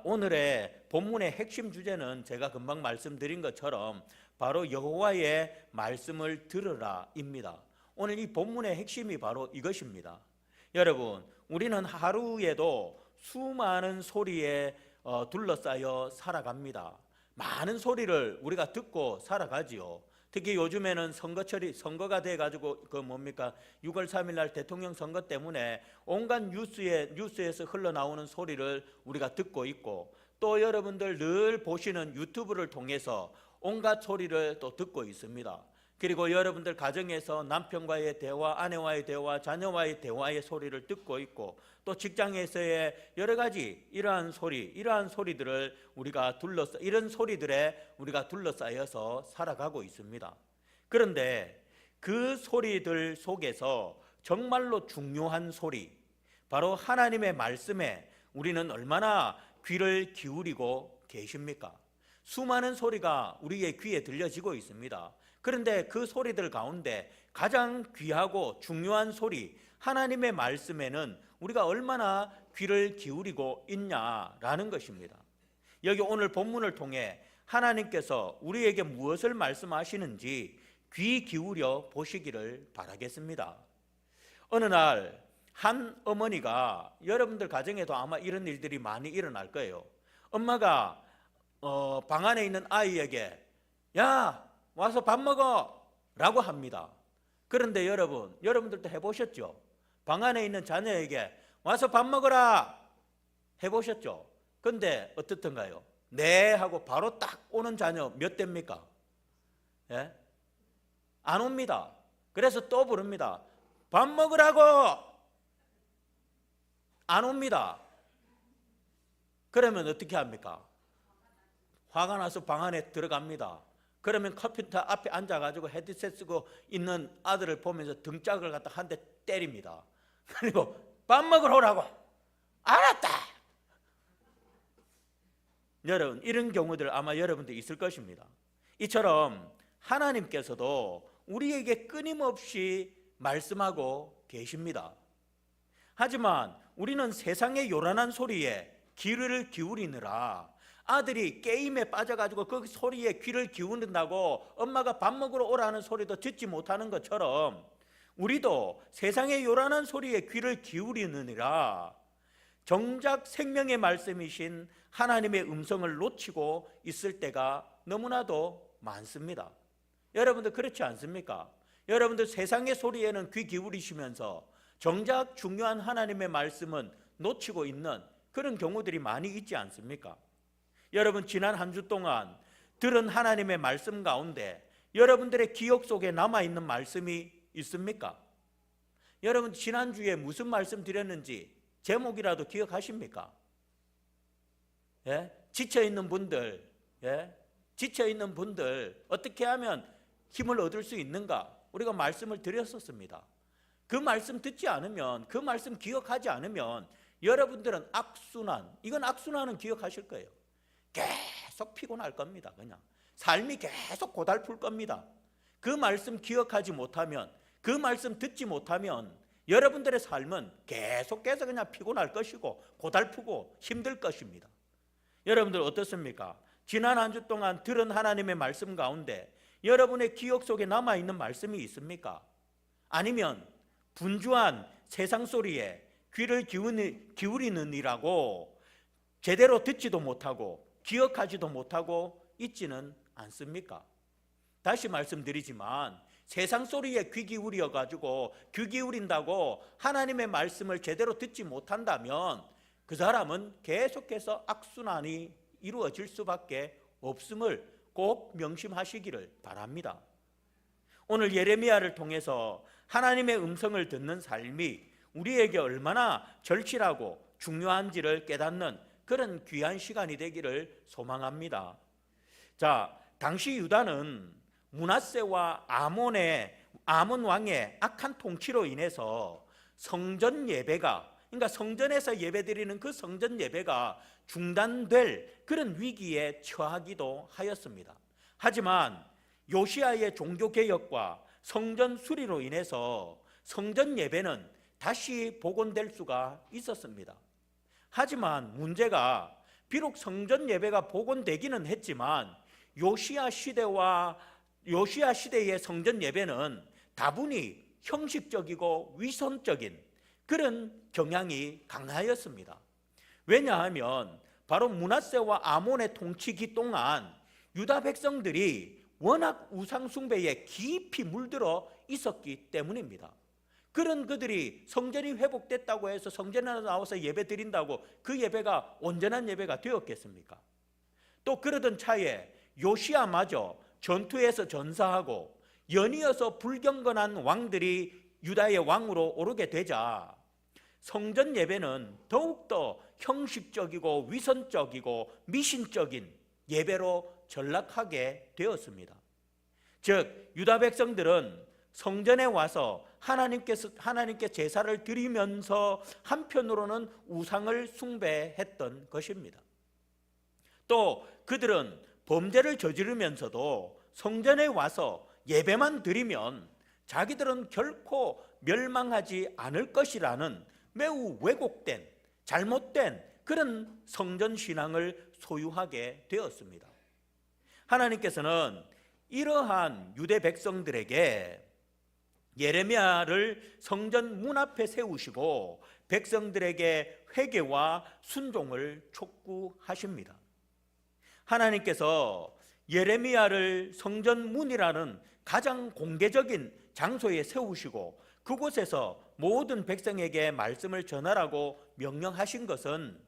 오늘의 본문의 핵심 주제는 제가 금방 말씀드린 것처럼 바로 여호와의 말씀을 들으라입니다. 오늘 이 본문의 핵심이 바로 이것입니다. 여러분, 우리는 하루에도 수많은 소리에 둘러싸여 살아갑니다. 많은 소리를 우리가 듣고 살아가지요. 특히 요즘에는 선거철이 선거가 돼가지고 6월 3일 날 대통령 선거 때문에 온갖 뉴스에서 흘러나오는 소리를 우리가 듣고 있고, 또 여러분들 늘 보시는 유튜브를 통해서 온갖 소리를 또 듣고 있습니다. 그리고 여러분들 가정에서 남편과의 대화, 아내와의 대화, 자녀와의 대화의 소리를 듣고 있고, 또 직장에서의 여러 가지 이러한 소리들을 이런 소리들에 우리가 둘러싸여서 살아가고 있습니다. 그런데 그 소리들 속에서 정말로 중요한 소리, 바로 하나님의 말씀에 우리는 얼마나 귀를 기울이고 계십니까? 수많은 소리가 우리의 귀에 들려지고 있습니다. 그런데 그 소리들 가운데 가장 귀하고 중요한 소리, 하나님의 말씀에는 우리가 얼마나 귀를 기울이고 있냐라는 것입니다. 여기 오늘 본문을 통해 하나님께서 우리에게 무엇을 말씀하시는지 귀 기울여 보시기를 바라겠습니다. 어느 날 한 어머니가, 여러분들 가정에도 아마 이런 일들이 많이 일어날 거예요. 엄마가 방 안에 있는 아이에게 야, 와서 밥 먹어 라고 합니다. 그런데 여러분들도 해보셨죠? 방 안에 있는 자녀에게 와서 밥 먹어라 해보셨죠? 근데 어떻던가요? 네 하고 바로 딱 오는 자녀 몇 대입니까? 예? 안 옵니다. 그래서 또 부릅니다. 밥 먹으라고! 안 옵니다. 그러면 어떻게 합니까? 화가 나서 방 안에 들어갑니다. 그러면 컴퓨터 앞에 앉아가지고 헤드셋 쓰고 있는 아들을 보면서 등짝을 갖다 한 대 때립니다. 그리고 밥 먹으러 오라고! 알았다! 여러분, 이런 경우들 아마 여러분들 있을 것입니다. 이처럼 하나님께서도 우리에게 끊임없이 말씀하고 계십니다. 하지만 우리는 세상의 요란한 소리에 귀를 기울이느라 아들이 게임에 빠져가지고 그 소리에 귀를 기울인다고 엄마가 밥 먹으러 오라는 소리도 듣지 못하는 것처럼 우리도 세상의 요란한 소리에 귀를 기울이느니라 정작 생명의 말씀이신 하나님의 음성을 놓치고 있을 때가 너무나도 많습니다. 여러분들 그렇지 않습니까? 여러분들 세상의 소리에는 귀 기울이시면서 정작 중요한 하나님의 말씀은 놓치고 있는 그런 경우들이 많이 있지 않습니까? 여러분, 지난 한 주 동안 들은 하나님의 말씀 가운데 여러분들의 기억 속에 남아있는 말씀이 있습니까? 여러분, 지난주에 무슨 말씀 드렸는지 제목이라도 기억하십니까? 예? 지쳐있는 분들, 지쳐있는 분들 어떻게 하면 힘을 얻을 수 있는가? 우리가 말씀을 드렸었습니다. 그 말씀 듣지 않으면, 그 말씀 기억하지 않으면 여러분들은 이건 악순환은 기억하실 거예요. 계속 피곤할 겁니다. 그냥 삶이 계속 고달플 겁니다. 그 말씀 기억하지 못하면, 그 말씀 듣지 못하면 여러분들의 삶은 계속해서 그냥 피곤할 것이고 고달프고 힘들 것입니다. 여러분들 어떻습니까? 지난 한 주 동안 들은 하나님의 말씀 가운데 여러분의 기억 속에 남아있는 말씀이 있습니까? 아니면 분주한 세상 소리에 귀를 기울이느니라고 제대로 듣지도 못하고 기억하지도 못하고 있지는 않습니까? 다시 말씀드리지만 세상 소리에 귀 기울여가지고 귀 기울인다고 하나님의 말씀을 제대로 듣지 못한다면 그 사람은 계속해서 악순환이 이루어질 수밖에 없음을 꼭 명심하시기를 바랍니다. 오늘 예레미야를 통해서 하나님의 음성을 듣는 삶이 우리에게 얼마나 절실하고 중요한지를 깨닫는 그런 귀한 시간이 되기를 소망합니다. 자, 당시 유다는 므낫세와 아몬 왕의 악한 통치로 인해서 성전 예배가, 그러니까 성전에서 예배드리는 그 성전 예배가 중단될 그런 위기에 처하기도 하였습니다. 하지만 요시야의 종교개혁과 성전 수리로 인해서 성전 예배는 다시 복원될 수가 있었습니다. 하지만 문제가 비록 성전 예배가 복원되기는 했지만 요시야 시대의 성전 예배는 다분히 형식적이고 위선적인 그런 경향이 강하였습니다. 왜냐하면 바로 므낫세와 아몬의 통치기 동안 유다 백성들이 워낙 우상 숭배에 깊이 물들어 있었기 때문입니다. 그런 그들이 성전이 회복됐다고 해서 성전에 나와서 예배 드린다고 그 예배가 온전한 예배가 되었겠습니까? 또 그러던 차에 요시야마저 전투에서 전사하고 연이어서 불경건한 왕들이 유다의 왕으로 오르게 되자 성전 예배는 더욱더 형식적이고 위선적이고 미신적인 예배로 전락하게 되었습니다. 즉 유다 백성들은 성전에 와서 하나님께 제사를 드리면서 한편으로는 우상을 숭배했던 것입니다. 또 그들은 범죄를 저지르면서도 성전에 와서 예배만 드리면 자기들은 결코 멸망하지 않을 것이라는 매우 왜곡된 잘못된 그런 성전 신앙을 소유하게 되었습니다. 하나님께서는 이러한 유대 백성들에게 예레미야를 성전 문 앞에 세우시고 백성들에게 회개와 순종을 촉구하십니다. 하나님께서 예레미야를 성전 문이라는 가장 공개적인 장소에 세우시고 그곳에서 모든 백성에게 말씀을 전하라고 명령하신 것은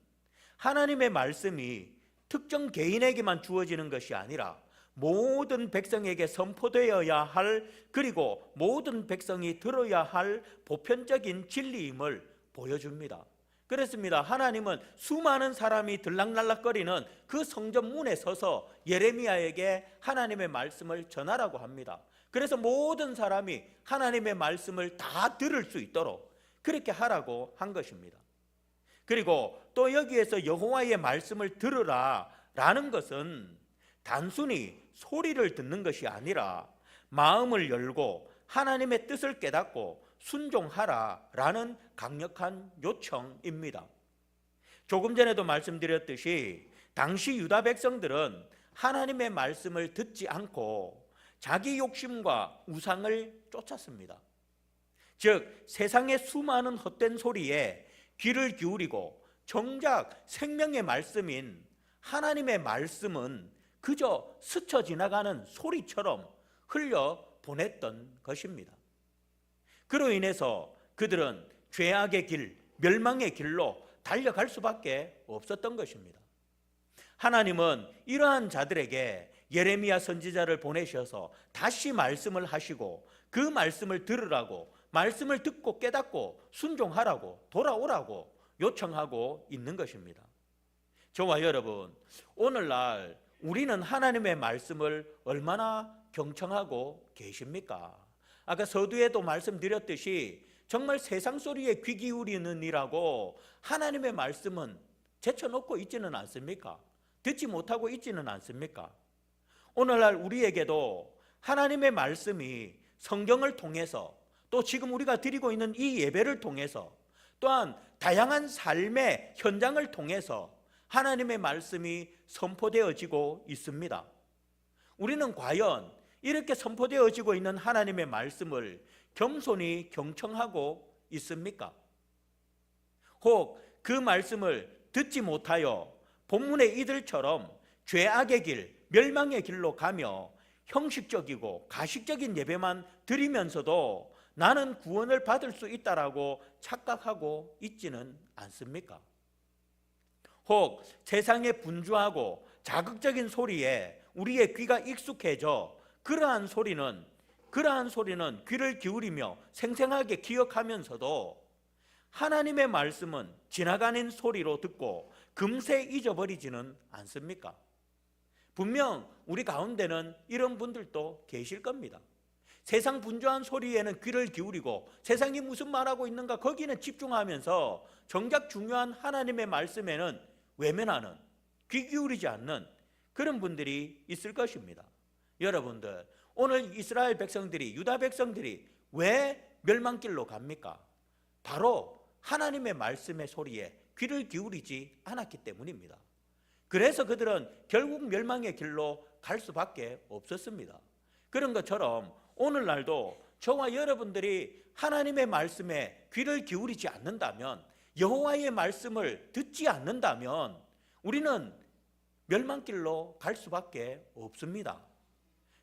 하나님의 말씀이 특정 개인에게만 주어지는 것이 아니라 모든 백성에게 선포되어야 할, 그리고 모든 백성이 들어야 할 보편적인 진리임을 보여줍니다. 그렇습니다. 하나님은 수많은 사람이 들락날락거리는 그 성전 문에 서서 예레미야에게 하나님의 말씀을 전하라고 합니다. 그래서 모든 사람이 하나님의 말씀을 다 들을 수 있도록 그렇게 하라고 한 것입니다. 그리고 또 여기에서 여호와의 말씀을 들으라 라는 것은 단순히 소리를 듣는 것이 아니라 마음을 열고 하나님의 뜻을 깨닫고 순종하라 라는 강력한 요청입니다. 조금 전에도 말씀드렸듯이 당시 유다 백성들은 하나님의 말씀을 듣지 않고 자기 욕심과 우상을 쫓았습니다. 즉 세상의 수많은 헛된 소리에 귀를 기울이고 정작 생명의 말씀인 하나님의 말씀은 그저 스쳐 지나가는 소리처럼 흘려 보냈던 것입니다. 그로 인해서 그들은 죄악의 길, 멸망의 길로 달려갈 수밖에 없었던 것입니다. 하나님은 이러한 자들에게 예레미야 선지자를 보내셔서 다시 말씀을 하시고 그 말씀을 들으라고, 말씀을 듣고 깨닫고 순종하라고, 돌아오라고 요청하고 있는 것입니다. 저와 여러분, 오늘날 우리는 하나님의 말씀을 얼마나 경청하고 계십니까? 아까 서두에도 말씀드렸듯이 정말 세상 소리에 귀 기울이는 이라고 하나님의 말씀은 제쳐놓고 있지는 않습니까? 듣지 못하고 있지는 않습니까? 오늘날 우리에게도 하나님의 말씀이 성경을 통해서 또 지금 우리가 드리고 있는 이 예배를 통해서 또한 다양한 삶의 현장을 통해서 하나님의 말씀이 선포되어지고 있습니다. 우리는 과연 이렇게 선포되어지고 있는 하나님의 말씀을 겸손히 경청하고 있습니까? 혹 그 말씀을 듣지 못하여 본문의 이들처럼 죄악의 길, 멸망의 길로 가며 형식적이고 가식적인 예배만 드리면서도 나는 구원을 받을 수 있다라고 착각하고 있지는 않습니까? 혹 세상에 분주하고 자극적인 소리에 우리의 귀가 익숙해져 그러한 소리는 귀를 기울이며 생생하게 기억하면서도 하나님의 말씀은 지나가는 소리로 듣고 금세 잊어버리지는 않습니까? 분명 우리 가운데는 이런 분들도 계실 겁니다. 세상 분주한 소리에는 귀를 기울이고 세상이 무슨 말하고 있는가 거기는 집중하면서 정작 중요한 하나님의 말씀에는 외면하는, 귀 기울이지 않는 그런 분들이 있을 것입니다. 여러분들, 오늘 이스라엘 백성들이, 유다 백성들이 왜 멸망길로 갑니까? 바로 하나님의 말씀의 소리에 귀를 기울이지 않았기 때문입니다. 그래서 그들은 결국 멸망의 길로 갈 수밖에 없었습니다. 그런 것처럼 오늘날도 저와 여러분들이 하나님의 말씀에 귀를 기울이지 않는다면, 여호와의 말씀을 듣지 않는다면 우리는 멸망길로 갈 수밖에 없습니다.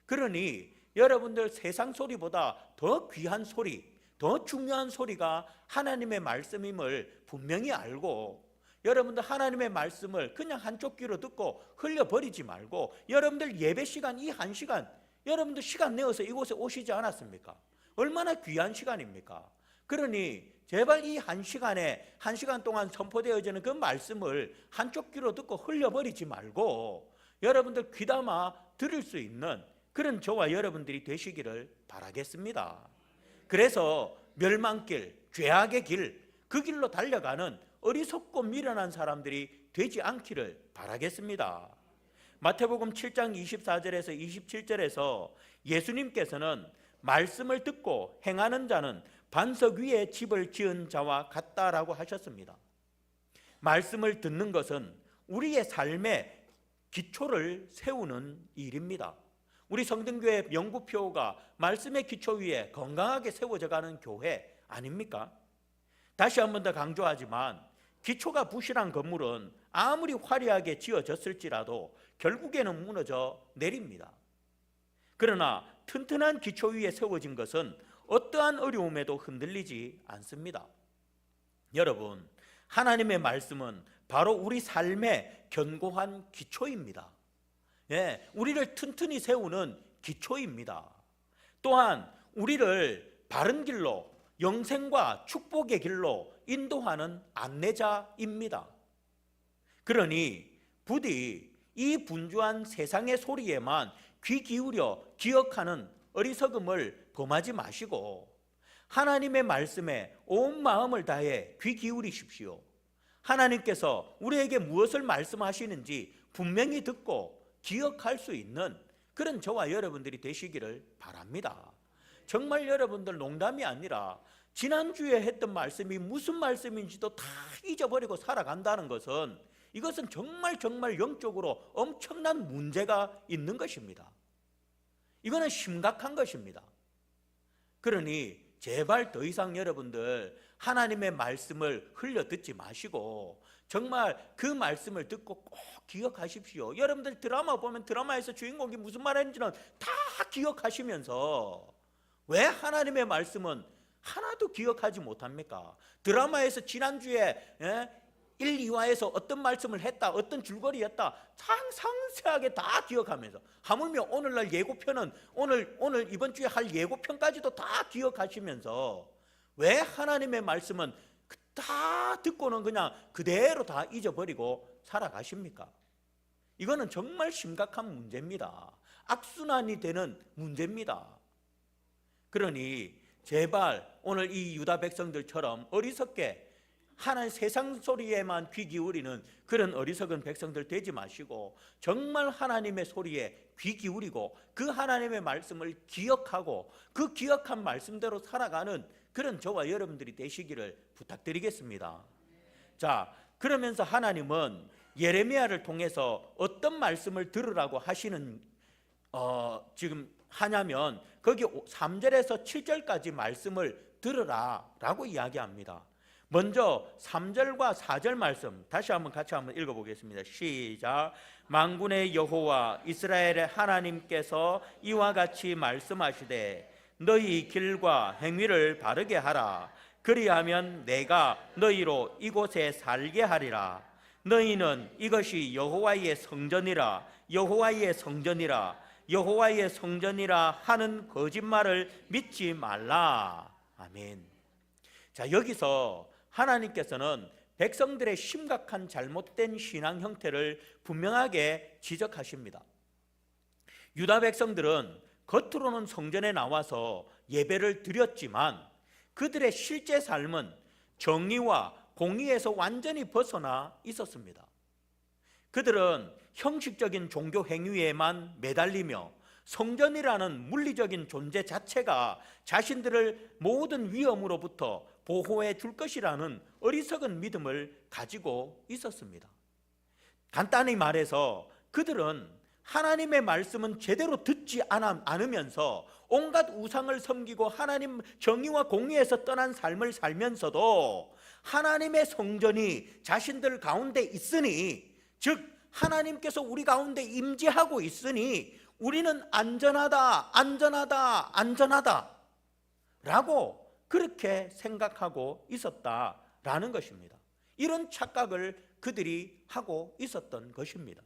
그러니 여러분들, 세상 소리보다 더 귀한 소리, 더 중요한 소리가 하나님의 말씀임을 분명히 알고, 여러분들 하나님의 말씀을 그냥 한쪽 귀로 듣고 흘려버리지 말고, 여러분들 예배 시간, 이 1시간 여러분들 시간 내어서 이곳에 오시지 않았습니까? 얼마나 귀한 시간입니까? 그러니 제발 이 1시간 동안 선포되어지는 그 말씀을 한쪽 귀로 듣고 흘려버리지 말고 여러분들 귀담아 들을 수 있는 그런 저와 여러분들이 되시기를 바라겠습니다. 그래서 멸망길, 죄악의 길, 그 길로 달려가는 어리석고 미련한 사람들이 되지 않기를 바라겠습니다. 마태복음 7장 24절에서 27절에서 예수님께서는 말씀을 듣고 행하는 자는 반석 위에 집을 지은 자와 같다라고 하셨습니다. 말씀을 듣는 것은 우리의 삶의 기초를 세우는 일입니다. 우리 성등교회 영구표가 말씀의 기초 위에 건강하게 세워져 가는 교회 아닙니까? 다시 한 번 더 강조하지만 기초가 부실한 건물은 아무리 화려하게 지어졌을지라도 결국에는 무너져 내립니다. 그러나 튼튼한 기초 위에 세워진 것은 어떠한 어려움에도 흔들리지 않습니다. 여러분, 하나님의 말씀은 바로 우리 삶의 견고한 기초입니다. 우리를 튼튼히 세우는 기초입니다. 또한 우리를 바른 길로, 영생과 축복의 길로 인도하는 안내자입니다. 그러니 부디 이 분주한 세상의 소리에만 귀 기울여 기억하는 어리석음을 범하지 마시고 하나님의 말씀에 온 마음을 다해 귀 기울이십시오. 하나님께서 우리에게 무엇을 말씀하시는지 분명히 듣고 기억할 수 있는 그런 저와 여러분들이 되시기를 바랍니다. 정말 여러분들, 농담이 아니라 지난주에 했던 말씀이 무슨 말씀인지도 다 잊어버리고 살아간다는 것은, 이것은 정말 영적으로 엄청난 문제가 있는 것입니다. 이거는 심각한 것입니다. 그러니 제발 더 이상 여러분들 하나님의 말씀을 흘려 듣지 마시고 정말 그 말씀을 듣고 꼭 기억하십시오. 여러분들 드라마 보면 드라마에서 주인공이 무슨 말 했는지는 다 기억하시면서 왜 하나님의 말씀은 하나도 기억하지 못합니까? 드라마에서 지난주에 1, 2화에서 어떤 말씀을 했다, 어떤 줄거리였다 참 상세하게 다 기억하면서, 하물며 오늘날 예고편은 오늘 이번 주에 할 예고편까지도 다 기억하시면서 왜 하나님의 말씀은 다 듣고는 그냥 그대로 다 잊어버리고 살아가십니까? 이거는 정말 심각한 문제입니다. 악순환이 되는 문제입니다. 그러니 제발 오늘 이 유다 백성들처럼 어리석게 하나님 세상 소리에만 귀 기울이는 그런 어리석은 백성들 되지 마시고 정말 하나님의 소리에 귀 기울이고 그 하나님의 말씀을 기억하고 그 기억한 말씀대로 살아가는 그런 저와 여러분들이 되시기를 부탁드리겠습니다. 자, 그러면서 하나님은 예레미야를 통해서 어떤 말씀을 들으라고 하시는 지금 하냐면 거기 3절에서 7절까지 말씀을 들으라 라고 이야기합니다. 먼저 3절과 4절 말씀 다시 한번 같이 한번 읽어보겠습니다. 시작. 만군의 여호와 이스라엘의 하나님께서 이와 같이 말씀하시되 너희 길과 행위를 바르게 하라. 그리하면 내가 너희로 이곳에 살게 하리라. 너희는 이것이 여호와의 성전이라, 여호와의 성전이라, 여호와의 성전이라 하는 거짓말을 믿지 말라. 아멘. 자, 여기서 하나님께서는 백성들의 심각한 잘못된 신앙 형태를 분명하게 지적하십니다. 유다 백성들은 겉으로는 성전에 나와서 예배를 드렸지만 그들의 실제 삶은 정의와 공의에서 완전히 벗어나 있었습니다. 그들은 형식적인 종교 행위에만 매달리며 성전이라는 물리적인 존재 자체가 자신들을 모든 위험으로부터 보호해 줄 것이라는 어리석은 믿음을 가지고 있었습니다. 간단히 말해서 그들은 하나님의 말씀은 제대로 듣지 않으면서 온갖 우상을 섬기고 하나님 정의와 공의에서 떠난 삶을 살면서도 하나님의 성전이 자신들 가운데 있으니, 즉 하나님께서 우리 가운데 임재하고 있으니 우리는 안전하다 라고 그렇게 생각하고 있었다라는 것입니다. 이런 착각을 그들이 하고 있었던 것입니다.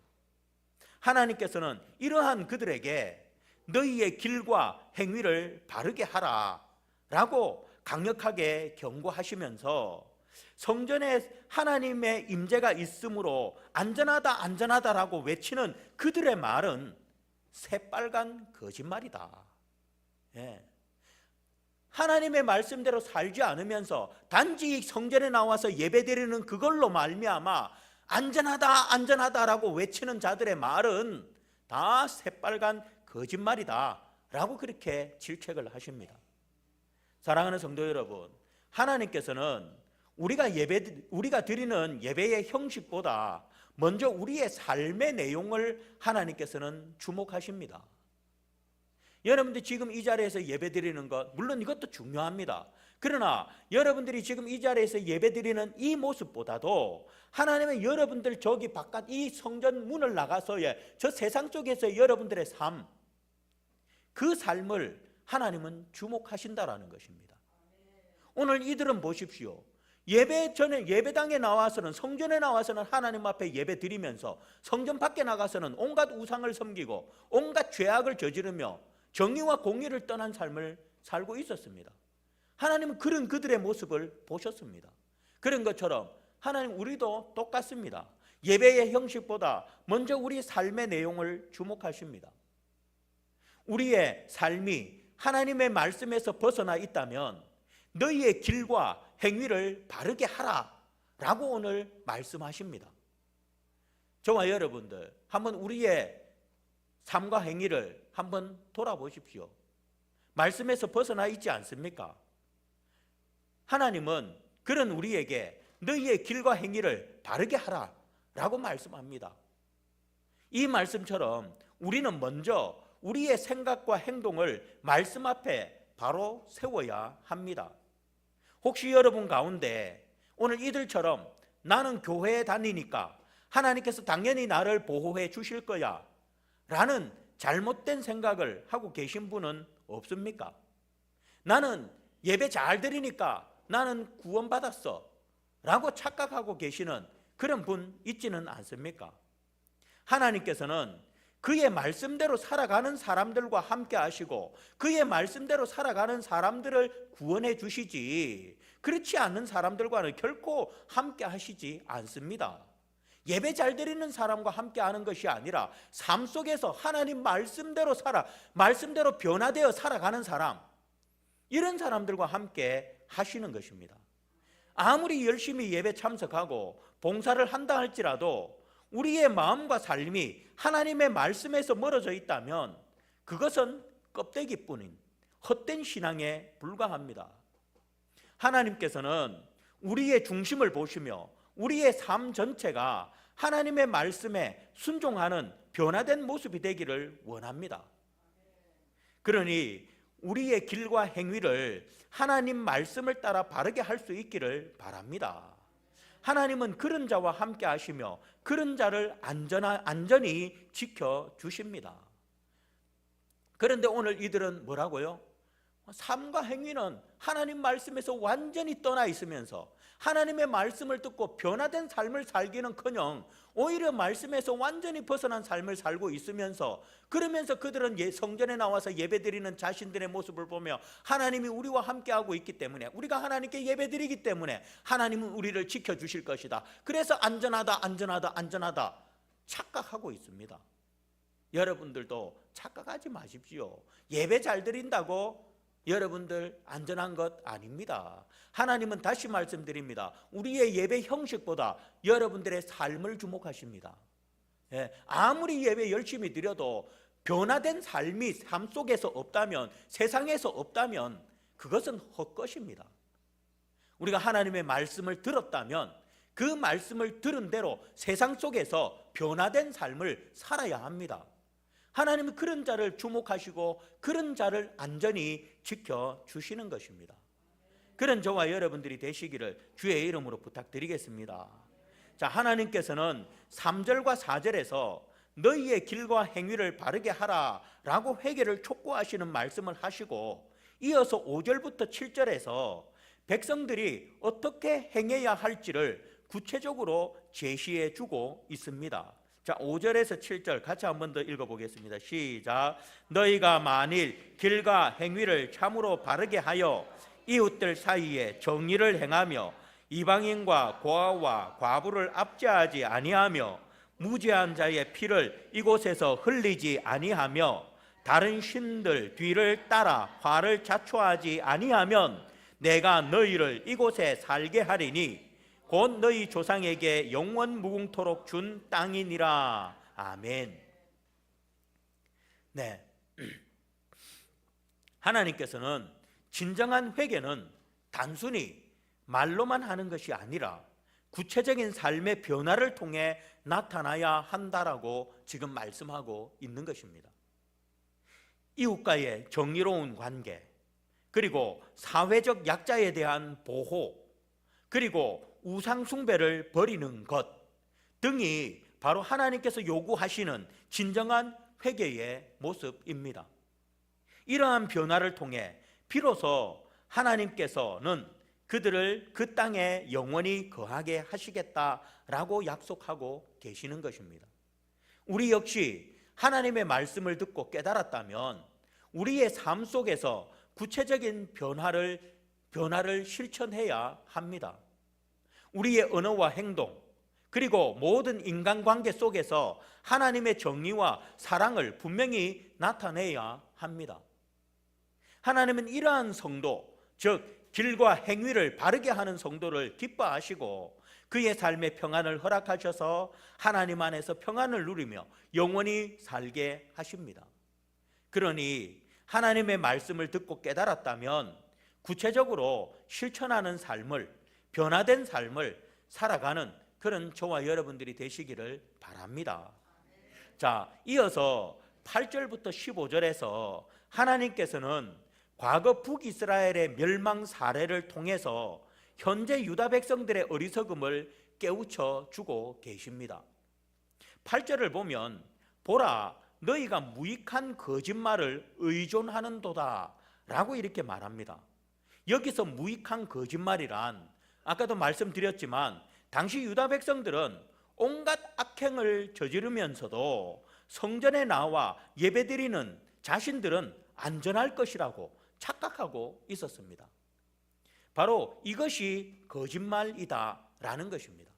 하나님께서는 이러한 그들에게 너희의 길과 행위를 바르게 하라 라고 강력하게 경고하시면서 성전에 하나님의 임재가 있으므로 안전하다라고 외치는 그들의 말은 새빨간 거짓말이다. 하나님의 말씀대로 살지 않으면서 단지 성전에 나와서 예배드리는 그걸로 말미암아 안전하다라고 외치는 자들의 말은 다 새빨간 거짓말이다 라고 그렇게 질책을 하십니다. 사랑하는 성도 여러분, 하나님께서는 우리가 드리는 예배의 형식보다 먼저 우리의 삶의 내용을 하나님께서는 주목하십니다. 여러분들 지금 이 자리에서 예배드리는 것, 물론 이것도 중요합니다. 그러나 여러분들이 지금 이 자리에서 예배드리는 이 모습보다도 하나님의 여러분들 저기 바깥 이 성전 문을 나가서의 저 세상 속에서의 여러분들의 삶, 그 삶을 하나님은 주목하신다라는 것입니다. 오늘 이들은 보십시오. 예배 전에 예배당에 나와서는, 성전에 나와서는 하나님 앞에 예배 드리면서 성전 밖에 나가서는 온갖 우상을 섬기고 온갖 죄악을 저지르며 정의와 공의를 떠난 삶을 살고 있었습니다. 하나님은 그런 그들의 모습을 보셨습니다. 그런 것처럼 하나님 우리도 똑같습니다. 예배의 형식보다 먼저 우리 삶의 내용을 주목하십니다. 우리의 삶이 하나님의 말씀에서 벗어나 있다면 너희의 길과 행위를 바르게 하라 라고 오늘 말씀하십니다. 저와 여러분들 한번 우리의 삶과 행위를 한번 돌아보십시오. 말씀에서 벗어나 있지 않습니까? 하나님은 그런 우리에게 너희의 길과 행위를 바르게 하라 라고 말씀합니다. 이 말씀처럼 우리는 먼저 우리의 생각과 행동을 말씀 앞에 바로 세워야 합니다. 혹시 여러분 가운데 오늘 이들처럼 나는 교회에 다니니까 하나님께서 당연히 나를 보호해 주실 거야 라는 잘못된 생각을 하고 계신 분은 없습니까? 나는 예배 잘 드리니까 나는 구원받았어 라고 착각하고 계시는 그런 분 있지는 않습니까? 하나님께서는 그의 말씀대로 살아가는 사람들과 함께 하시고 그의 말씀대로 살아가는 사람들을 구원해 주시지, 그렇지 않은 사람들과는 결코 함께 하시지 않습니다. 예배 잘 드리는 사람과 함께 하는 것이 아니라 삶 속에서 하나님 말씀대로 말씀대로 변화되어 살아가는 사람, 이런 사람들과 함께 하시는 것입니다. 아무리 열심히 예배 참석하고 봉사를 한다 할지라도 우리의 마음과 삶이 하나님의 말씀에서 멀어져 있다면 그것은 껍데기뿐인 헛된 신앙에 불과합니다. 하나님께서는 우리의 중심을 보시며 우리의 삶 전체가 하나님의 말씀에 순종하는 변화된 모습이 되기를 원합니다. 그러니 우리의 길과 행위를 하나님 말씀을 따라 바르게 할 수 있기를 바랍니다. 하나님은 그런 자와 함께 하시며 그런 자를 안전히 지켜주십니다. 그런데 오늘 이들은 뭐라고요? 삶과 행위는 하나님 말씀에서 완전히 떠나 있으면서 하나님의 말씀을 듣고 변화된 삶을 살기는커녕 오히려 말씀에서 완전히 벗어난 삶을 살고 있으면서, 그러면서 그들은 성전에 나와서 예배드리는 자신들의 모습을 보며 하나님이 우리와 함께하고 있기 때문에, 우리가 하나님께 예배드리기 때문에 하나님은 우리를 지켜주실 것이다, 그래서 안전하다 착각하고 있습니다. 여러분들도 착각하지 마십시오. 예배 잘 드린다고 여러분들 안전한 것 아닙니다. 하나님은 다시 말씀드립니다. 우리의 예배 형식보다 여러분들의 삶을 주목하십니다. 아무리 예배 열심히 드려도 변화된 삶이 삶 속에서 없다면, 세상에서 없다면 그것은 헛것입니다. 우리가 하나님의 말씀을 들었다면 그 말씀을 들은 대로 세상 속에서 변화된 삶을 살아야 합니다. 하나님은 그런 자를 주목하시고 그런 자를 안전히 지켜주시는 것입니다. 그런 저와 여러분들이 되시기를 주의 이름으로 부탁드리겠습니다. 자, 하나님께서는 3절과 4절에서 너희의 길과 행위를 바르게 하라 라고 회개를 촉구하시는 말씀을 하시고, 이어서 5절부터 7절에서 백성들이 어떻게 행해야 할지를 구체적으로 제시해 주고 있습니다. 자, 5절에서 7절 같이 한 번 더 읽어보겠습니다. 시작. 너희가 만일 길과 행위를 참으로 바르게 하여 이웃들 사이에 정의를 행하며 이방인과 고아와 과부를 압제하지 아니하며 무죄한 자의 피를 이곳에서 흘리지 아니하며 다른 신들 뒤를 따라 화를 자초하지 아니하면 내가 너희를 이곳에 살게 하리니 곧 너희 조상에게 영원 무궁토록 준 땅이니라. 아멘. 네, 하나님께서는 진정한 회개는 단순히 말로만 하는 것이 아니라 구체적인 삶의 변화를 통해 나타나야 한다라고 지금 말씀하고 있는 것입니다. 이웃과의 정의로운 관계, 그리고 사회적 약자에 대한 보호, 그리고 우상 숭배를 버리는 것 등이 바로 하나님께서 요구하시는 진정한 회개의 모습입니다. 이러한 변화를 통해 비로소 하나님께서는 그들을 그 땅에 영원히 거하게 하시겠다라고 약속하고 계시는 것입니다. 우리 역시 하나님의 말씀을 듣고 깨달았다면 우리의 삶 속에서 구체적인 변화를 실천해야 합니다. 우리의 언어와 행동, 그리고 모든 인간관계 속에서 하나님의 정의와 사랑을 분명히 나타내야 합니다. 하나님은 이러한 성도, 즉 길과 행위를 바르게 하는 성도를 기뻐하시고 그의 삶의 평안을 허락하셔서 하나님 안에서 평안을 누리며 영원히 살게 하십니다. 그러니 하나님의 말씀을 듣고 깨달았다면 구체적으로 실천하는 삶을, 변화된 삶을 살아가는 그런 저와 여러분들이 되시기를 바랍니다. 자, 이어서 8절부터 15절에서 하나님께서는 과거 북이스라엘의 멸망 사례를 통해서 현재 유다 백성들의 어리석음을 깨우쳐 주고 계십니다. 8절을 보면 보라 너희가 무익한 거짓말을 의존하는도다 라고 이렇게 말합니다. 여기서 무익한 거짓말이란 아까도 말씀드렸지만 당시 유다 백성들은 온갖 악행을 저지르면서도 성전에 나와 예배드리는 자신들은 안전할 것이라고 착각하고 있었습니다. 바로 이것이 거짓말이다라는 것입니다.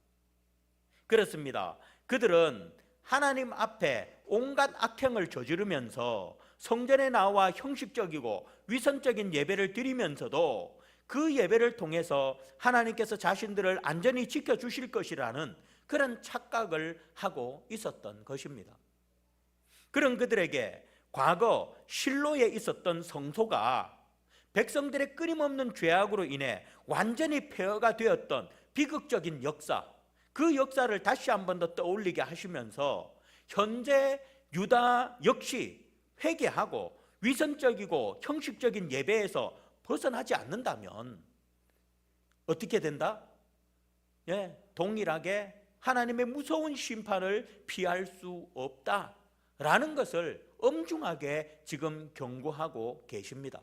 그렇습니다. 그들은 하나님 앞에 온갖 악행을 저지르면서 성전에 나와 형식적이고 위선적인 예배를 드리면서도 그 예배를 통해서 하나님께서 자신들을 안전히 지켜주실 것이라는 그런 착각을 하고 있었던 것입니다. 그런 그들에게 과거 실로에 있었던 성소가 백성들의 끊임없는 죄악으로 인해 완전히 폐허가 되었던 비극적인 역사, 그 역사를 다시 한 번 더 떠올리게 하시면서 현재 유다 역시 회개하고 위선적이고 형식적인 예배에서 벗어나지 않는다면 어떻게 된다? 동일하게 하나님의 무서운 심판을 피할 수 없다라는 것을 엄중하게 지금 경고하고 계십니다.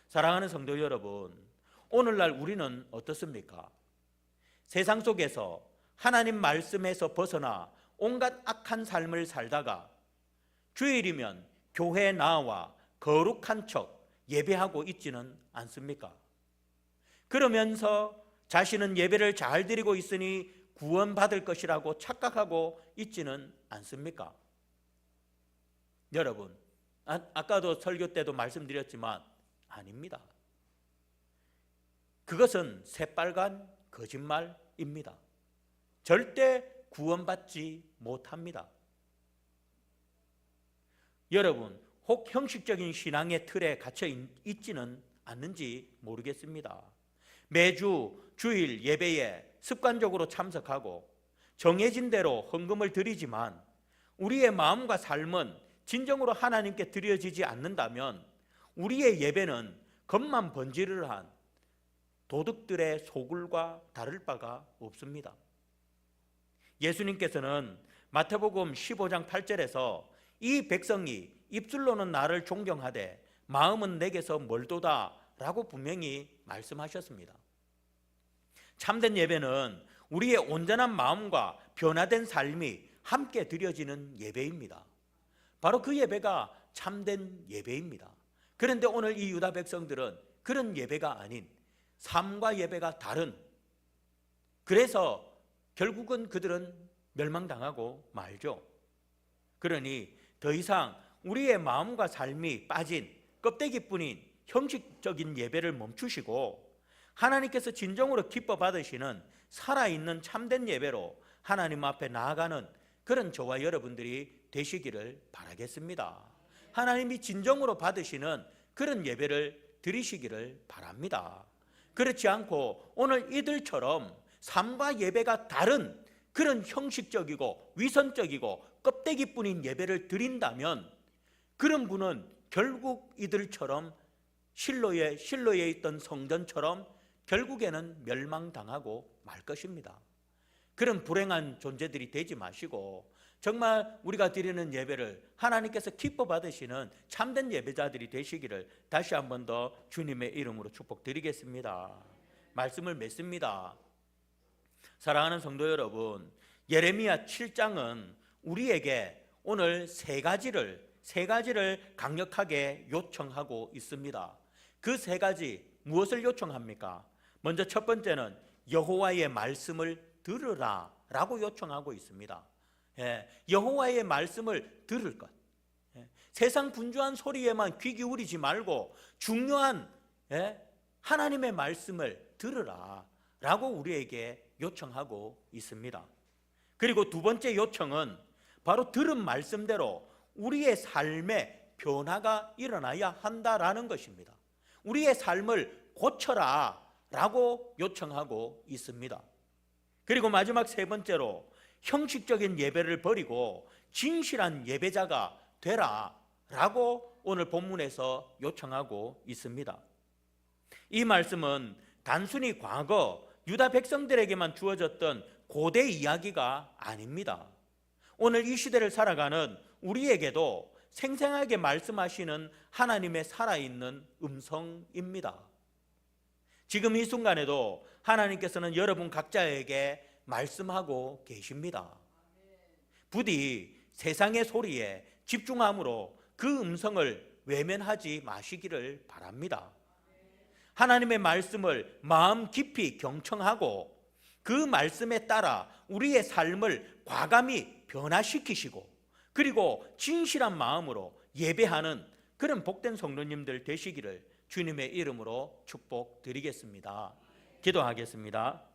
사랑하는 성도 여러분, 오늘날 우리는 어떻습니까? 세상 속에서 하나님 말씀에서 벗어나 온갖 악한 삶을 살다가 주일이면 교회에 나와 거룩한 척 예배하고 있지는 않습니까? 그러면서 자신은 예배를 잘 드리고 있으니 구원받을 것이라고 착각하고 있지는 않습니까? 여러분, 아까도 설교 때도 말씀드렸지만 아닙니다. 그것은 새빨간 거짓말입니다. 절대 구원받지 못합니다. 여러분, 혹 형식적인 신앙의 틀에 갇혀 있지는 않는지 모르겠습니다. 매주 주일 예배에 습관적으로 참석하고 정해진 대로 헌금을 드리지만 우리의 마음과 삶은 진정으로 하나님께 드려지지 않는다면 우리의 예배는 겉만 번지르르한 도둑들의 소굴과 다를 바가 없습니다. 예수님께서는 마태복음 15장 8절에서 이 백성이 입술로는 나를 존경하되 마음은 내게서 멀도다 라고 분명히 말씀하셨습니다. 참된 예배는 우리의 온전한 마음과 변화된 삶이 함께 드려지는 예배입니다. 바로 그 예배가 참된 예배입니다. 그런데 오늘 이 유다 백성들은 그런 예배가 아닌 삶과 예배가 다른, 그래서 결국은 그들은 멸망당하고 말죠. 그러니 더 이상 우리의 마음과 삶이 빠진 껍데기뿐인 형식적인 예배를 멈추시고 하나님께서 진정으로 기뻐 받으시는 살아있는 참된 예배로 하나님 앞에 나아가는 그런 저와 여러분들이 되시기를 바라겠습니다. 하나님이 진정으로 받으시는 그런 예배를 드리시기를 바랍니다. 그렇지 않고 오늘 이들처럼 삶과 예배가 다른 그런 형식적이고 위선적이고 껍데기뿐인 예배를 드린다면 그런 분은 결국 이들처럼 실로에 있던 성전처럼 결국에는 멸망당하고 말 것입니다. 그런 불행한 존재들이 되지 마시고 정말 우리가 드리는 예배를 하나님께서 기뻐 받으시는 참된 예배자들이 되시기를 다시 한 번 더 주님의 이름으로 축복드리겠습니다. 말씀을 맺습니다. 사랑하는 성도 여러분, 예레미야 7장은 우리에게 오늘 세 가지를 강력하게 요청하고 있습니다. 그 세 가지 무엇을 요청합니까? 먼저 첫 번째는 여호와의 말씀을 들으라 라고 요청하고 있습니다. 여호와의 말씀을 들을 것. 세상 분주한 소리에만 귀 기울이지 말고 중요한 하나님의 말씀을 들으라 라고 우리에게 요청하고 있습니다. 그리고 두 번째 요청은 바로 들은 말씀대로 우리의 삶에 변화가 일어나야 한다라는 것입니다. 우리의 삶을 고쳐라 라고 요청하고 있습니다. 그리고 마지막 세 번째로 형식적인 예배를 버리고 진실한 예배자가 되라 라고 오늘 본문에서 요청하고 있습니다. 이 말씀은 단순히 과거 유다 백성들에게만 주어졌던 고대 이야기가 아닙니다. 오늘 이 시대를 살아가는 우리에게도 생생하게 말씀하시는 하나님의 살아있는 음성입니다. 지금 이 순간에도 하나님께서는 여러분 각자에게 말씀하고 계십니다. 부디 세상의 소리에 집중함으로 그 음성을 외면하지 마시기를 바랍니다. 하나님의 말씀을 마음 깊이 경청하고 그 말씀에 따라 우리의 삶을 과감히 변화시키시고 그리고 진실한 마음으로 예배하는 그런 복된 성도님들 되시기를 주님의 이름으로 축복드리겠습니다. 기도하겠습니다.